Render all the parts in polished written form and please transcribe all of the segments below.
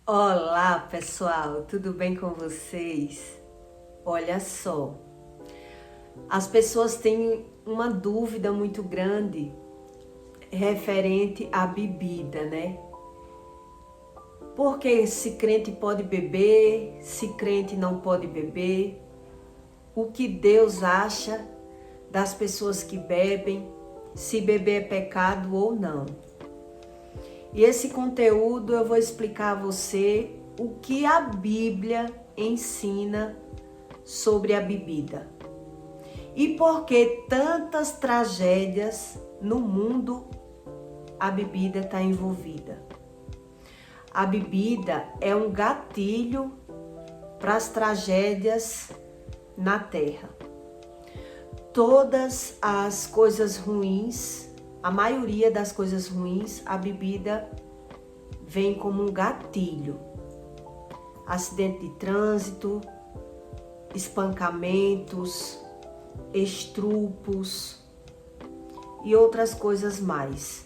Olá, pessoal, tudo bem com vocês? Olha só, as pessoas têm uma dúvida muito grande referente à bebida, né? Porque se crente pode beber, se crente não pode beber, o que Deus acha das pessoas que bebem, se beber é pecado ou não. E esse conteúdo eu vou explicar a você o que a Bíblia ensina sobre a bebida. E por que tantas tragédias no mundo a bebida está envolvida. A bebida é um gatilho para as tragédias na Terra. Todas as coisas ruins, a maioria das coisas ruins, a bebida vem como um gatilho. Acidente de trânsito, espancamentos, estrupos e outras coisas mais.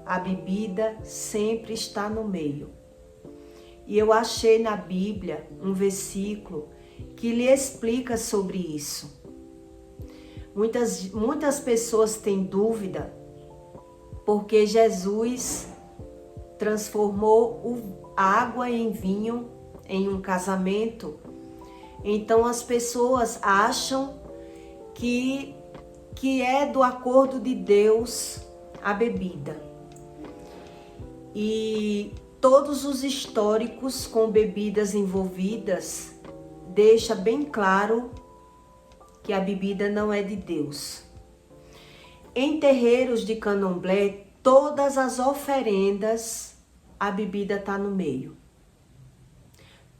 A bebida sempre está no meio. E eu achei na Bíblia um versículo que lhe explica sobre isso. Muitas pessoas têm dúvida porque Jesus transformou a água em vinho em um casamento. Então as pessoas acham que é do acordo de Deus a bebida. E todos os históricos com bebidas envolvidas deixa bem claro que a bebida não é de Deus. Em terreiros de candomblé, todas as oferendas, a bebida está no meio.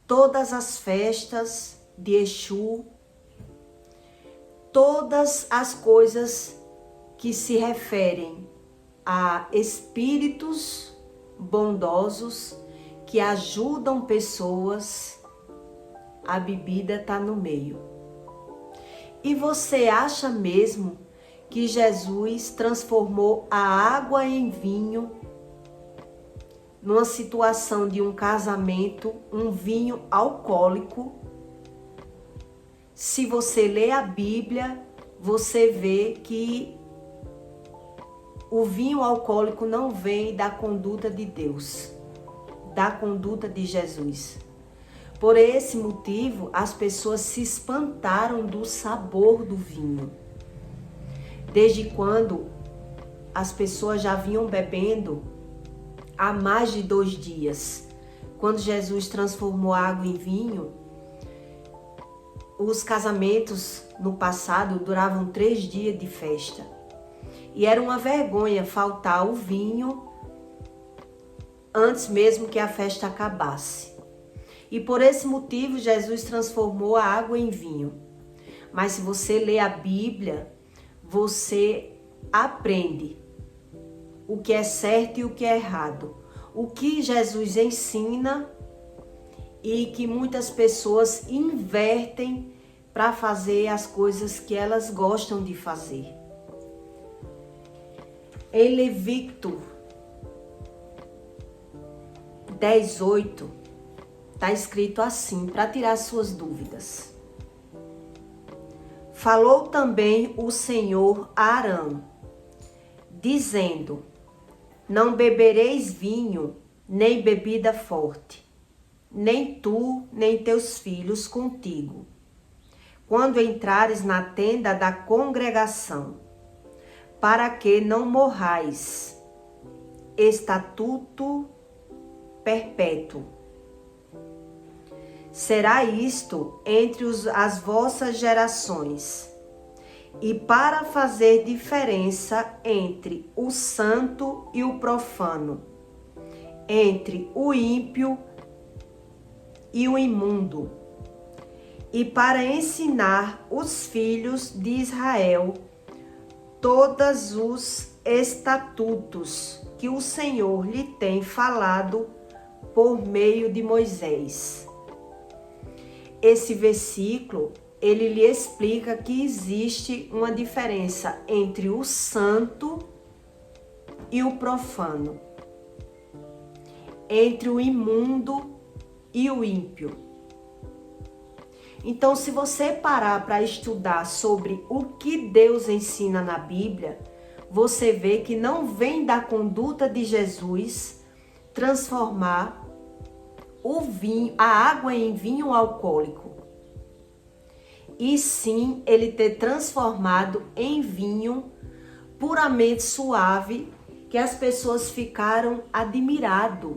Todas as festas de Exu, todas as coisas que se referem a espíritos bondosos que ajudam pessoas, a bebida está no meio. E você acha mesmo que Jesus transformou a água em vinho numa situação de um casamento, um vinho alcoólico? Se você lê a Bíblia, você vê que o vinho alcoólico não vem da conduta de Deus, da conduta de Jesus. Por esse motivo, as pessoas se espantaram do sabor do vinho. Desde quando as pessoas já vinham bebendo há mais de 2 dias. Quando Jesus transformou a água em vinho, os casamentos no passado duravam 3 dias de festa. E era uma vergonha faltar o vinho antes mesmo que a festa acabasse. E por esse motivo Jesus transformou a água em vinho. Mas se você lê a Bíblia, você aprende o que é certo e o que é errado. O que Jesus ensina e que muitas pessoas invertem para fazer as coisas que elas gostam de fazer. Em Levítico 10:8 está escrito assim, para tirar suas dúvidas. Falou também o Senhor a Arão, dizendo: não bebereis vinho, nem bebida forte, nem tu, nem teus filhos contigo, quando entrares na tenda da congregação, para que não morrais. Estatuto perpétuo. Será isto entre as vossas gerações, e para fazer diferença entre o santo e o profano, entre o ímpio e o imundo, e para ensinar os filhos de Israel todos os estatutos que o Senhor lhe tem falado por meio de Moisés. Esse versículo, ele lhe explica que existe uma diferença entre o santo e o profano, entre o imundo e o ímpio. Então, se você parar para estudar sobre o que Deus ensina na Bíblia, você vê que não vem da conduta de Jesus transformar o vinho, a água em vinho alcoólico, e sim ele ter transformado em vinho puramente suave, que as pessoas ficaram admiradas,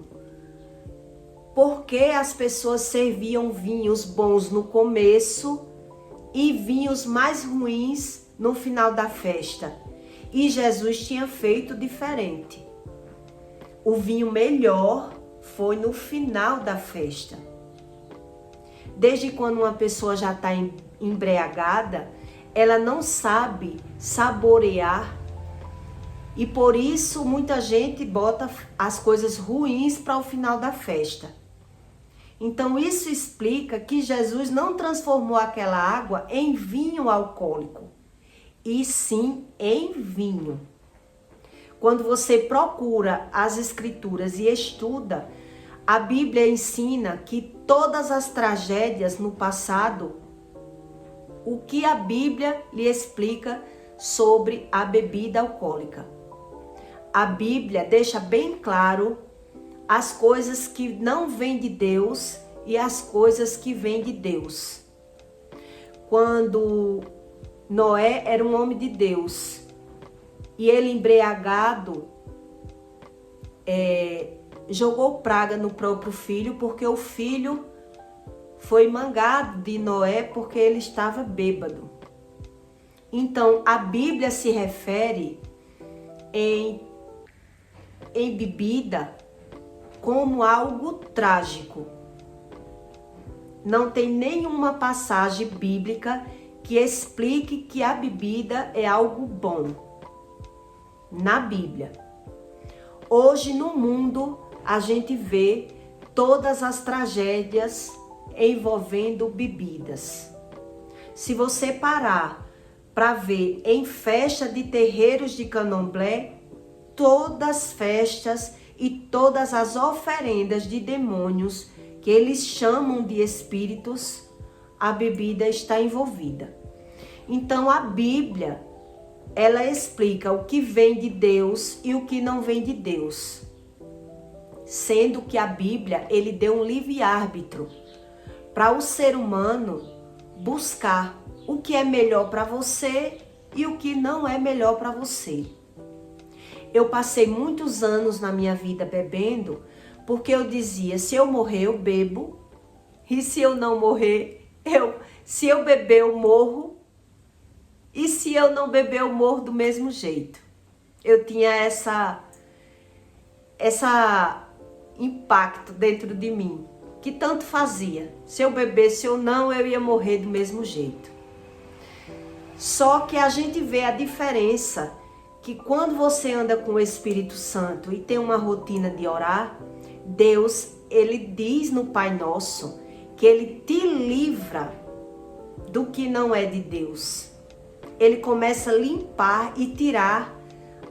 porque as pessoas serviam vinhos bons no começo e vinhos mais ruins no final da festa. E Jesus tinha feito diferente. O vinho melhor foi no final da festa. Desde quando uma pessoa já está embriagada, ela não sabe saborear. E por isso muita gente bota as coisas ruins para o final da festa. Então isso explica que Jesus não transformou aquela água em vinho alcoólico, e sim em vinho. Quando você procura as escrituras e estuda, a Bíblia ensina que todas as tragédias no passado, o que a Bíblia lhe explica sobre a bebida alcoólica. A Bíblia deixa bem claro as coisas que não vêm de Deus e as coisas que vêm de Deus. Quando Noé era um homem de Deus e ele embriagado jogou praga no próprio filho, porque o filho foi mangado de Noé porque ele estava bêbado. Então a Bíblia se refere em bebida como algo trágico. Não tem nenhuma passagem bíblica que explique que a bebida é algo bom na Bíblia. Hoje no mundo a gente vê todas as tragédias envolvendo bebidas. Se você parar para ver em festa de terreiros de candomblé, todas as festas e todas as oferendas de demônios que eles chamam de espíritos, a bebida está envolvida. Então a Bíblia, ela explica o que vem de Deus e o que não vem de Deus. Sendo que a Bíblia, ele deu um livre-árbitro para o ser humano buscar o que é melhor para você e o que não é melhor para você. Eu passei muitos anos na minha vida bebendo, porque eu dizia, se eu morrer eu bebo, e se eu não morrer, se eu beber eu morro, e se eu não beber eu morro do mesmo jeito. Eu tinha essa impacto dentro de mim, que tanto fazia. Se eu bebesse ou não, eu ia morrer do mesmo jeito. Só que a gente vê a diferença, que quando você anda com o Espírito Santo e tem uma rotina de orar, Deus, ele diz no Pai Nosso que ele te livra do que não é de Deus. Ele começa a limpar e tirar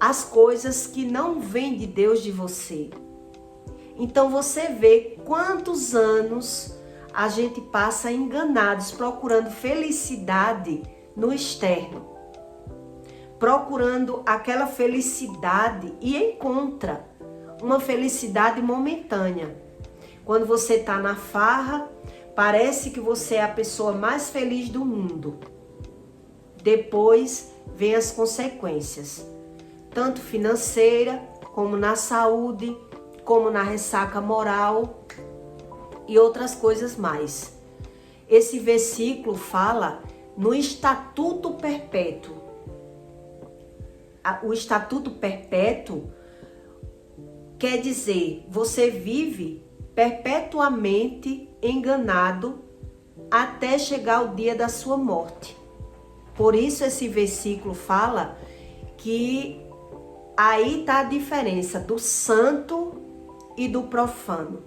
as coisas que não vêm de Deus de você. Então você vê quantos anos a gente passa enganados, procurando felicidade no externo. Procurando aquela felicidade e encontra uma felicidade momentânea. Quando você está na farra, parece que você é a pessoa mais feliz do mundo. Depois vem as consequências, tanto financeira, como na saúde, como na ressaca moral e outras coisas mais. Esse versículo fala no estatuto perpétuo. O estatuto perpétuo quer dizer, você vive perpetuamente enganado até chegar o dia da sua morte. Por isso esse versículo fala que aí está a diferença do santo e do profano.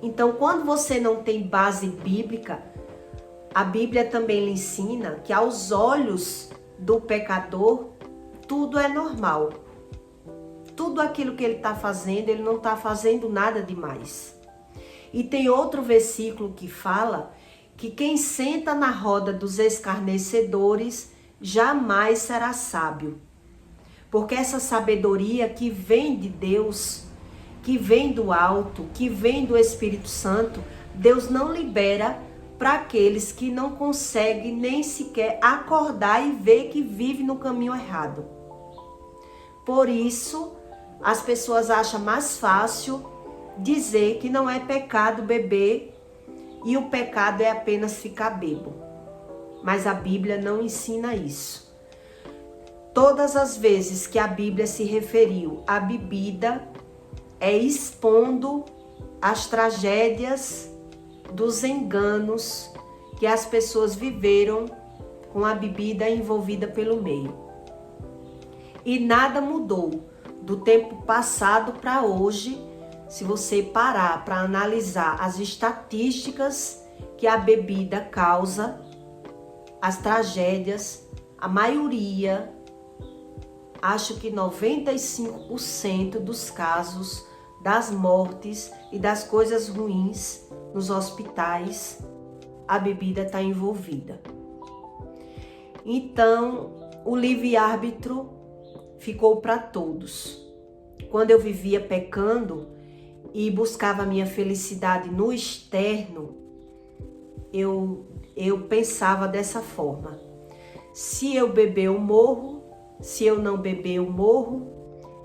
Então, quando você não tem base bíblica, a Bíblia também lhe ensina que aos olhos do pecador, tudo é normal. Tudo aquilo que ele está fazendo, ele não está fazendo nada demais. E tem outro versículo que fala que quem senta na roda dos escarnecedores jamais será sábio. Porque essa sabedoria que vem de Deus, que vem do alto, que vem do Espírito Santo, Deus não libera para aqueles que não conseguem nem sequer acordar e ver que vive no caminho errado. Por isso, as pessoas acham mais fácil dizer que não é pecado beber e o pecado é apenas ficar bêbado. Mas a Bíblia não ensina isso. Todas as vezes que a Bíblia se referiu à bebida, é expondo as tragédias dos enganos que as pessoas viveram com a bebida envolvida pelo meio. E nada mudou do tempo passado para hoje, se você parar para analisar as estatísticas que a bebida causa, as tragédias, a maioria, acho que 95% dos casos das mortes e das coisas ruins nos hospitais, a bebida está envolvida. Então, o livre-árbitro ficou para todos. Quando eu vivia pecando e buscava minha felicidade no externo, eu pensava dessa forma: se eu beber, eu morro. Se eu não beber, eu morro.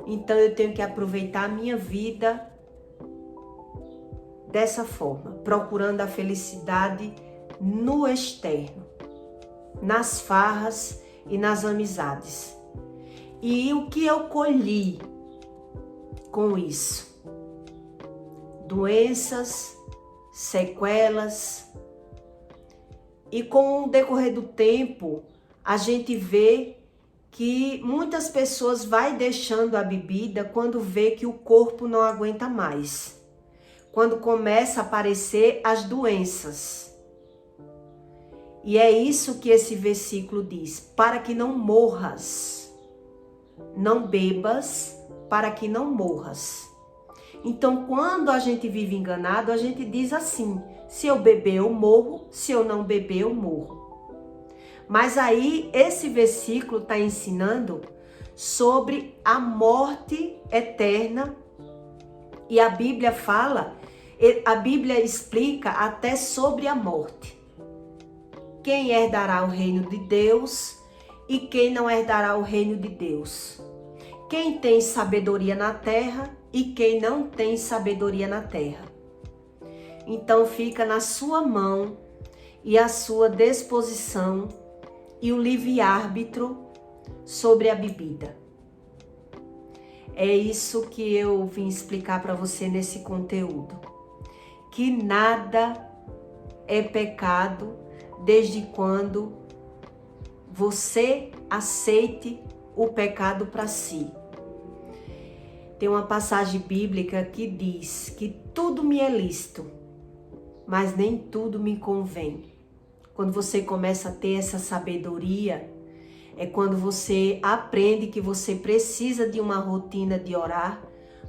Então eu tenho que aproveitar a minha vida dessa forma, procurando a felicidade no externo, nas farras e nas amizades. E o que eu colhi com isso? Doenças, sequelas. E com o decorrer do tempo, a gente vê que muitas pessoas vai deixando a bebida quando vê que o corpo não aguenta mais. Quando começa a aparecer as doenças. E é isso que esse versículo diz: para que não morras. Não bebas para que não morras. Então, quando a gente vive enganado, a gente diz assim: se eu beber, eu morro. Se eu não beber, eu morro. Mas aí, esse versículo está ensinando sobre a morte eterna. E a Bíblia fala, a Bíblia explica até sobre a morte. Quem herdará o reino de Deus e quem não herdará o reino de Deus. Quem tem sabedoria na terra e quem não tem sabedoria na terra. Então fica na sua mão e à sua disposição e o livre-árbitro sobre a bebida. É isso que eu vim explicar para você nesse conteúdo. Que nada é pecado desde quando você aceite o pecado para si. Tem uma passagem bíblica que diz que tudo me é lícito, mas nem tudo me convém. Quando você começa a ter essa sabedoria, é quando você aprende que você precisa de uma rotina de orar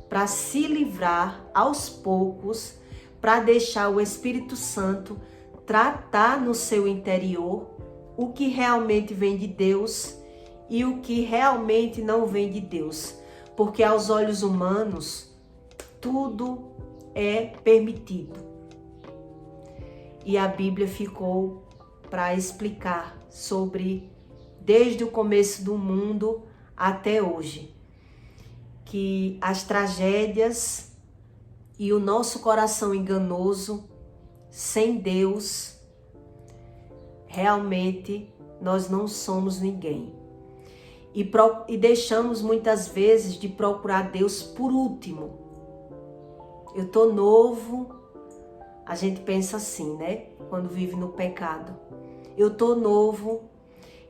para se livrar aos poucos, para deixar o Espírito Santo tratar no seu interior o que realmente vem de Deus e o que realmente não vem de Deus. Porque aos olhos humanos, tudo é permitido. E a Bíblia ficou para explicar sobre, desde o começo do mundo até hoje, que as tragédias e o nosso coração enganoso, sem Deus, realmente nós não somos ninguém. E deixamos muitas vezes de procurar Deus por último. Eu tô novo, a gente pensa assim, né? Quando vive no pecado. Eu tô novo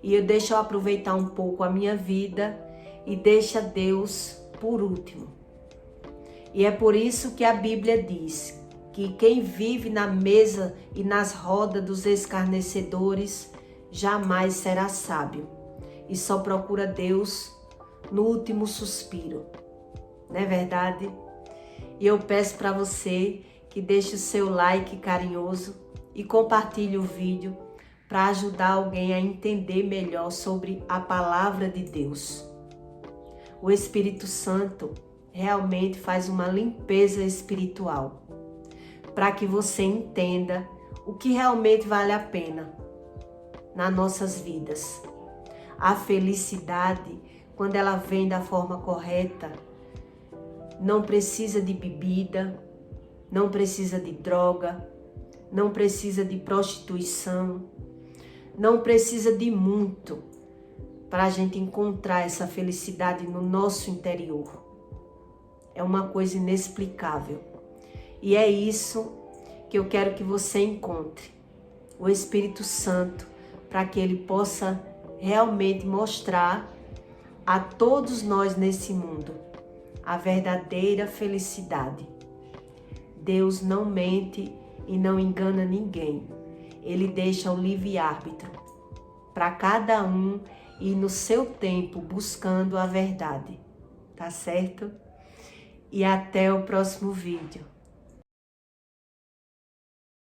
e deixa eu aproveitar um pouco a minha vida e deixa Deus por último. E é por isso que a Bíblia diz que quem vive na mesa e nas rodas dos escarnecedores jamais será sábio e só procura Deus no último suspiro. Não é verdade? E eu peço para você que deixe o seu like carinhoso e compartilhe o vídeo para ajudar alguém a entender melhor sobre a palavra de Deus. O Espírito Santo realmente faz uma limpeza espiritual para que você entenda o que realmente vale a pena nas nossas vidas. A felicidade, quando ela vem da forma correta, não precisa de bebida, não precisa de droga, não precisa de prostituição, não precisa de muito para a gente encontrar essa felicidade no nosso interior. É uma coisa inexplicável. E é isso que eu quero que você encontre. O Espírito Santo, para que ele possa realmente mostrar a todos nós nesse mundo a verdadeira felicidade. Deus não mente e não engana ninguém. Ele deixa o livre-árbitro para cada um ir no seu tempo buscando a verdade. Tá certo? E até o próximo vídeo.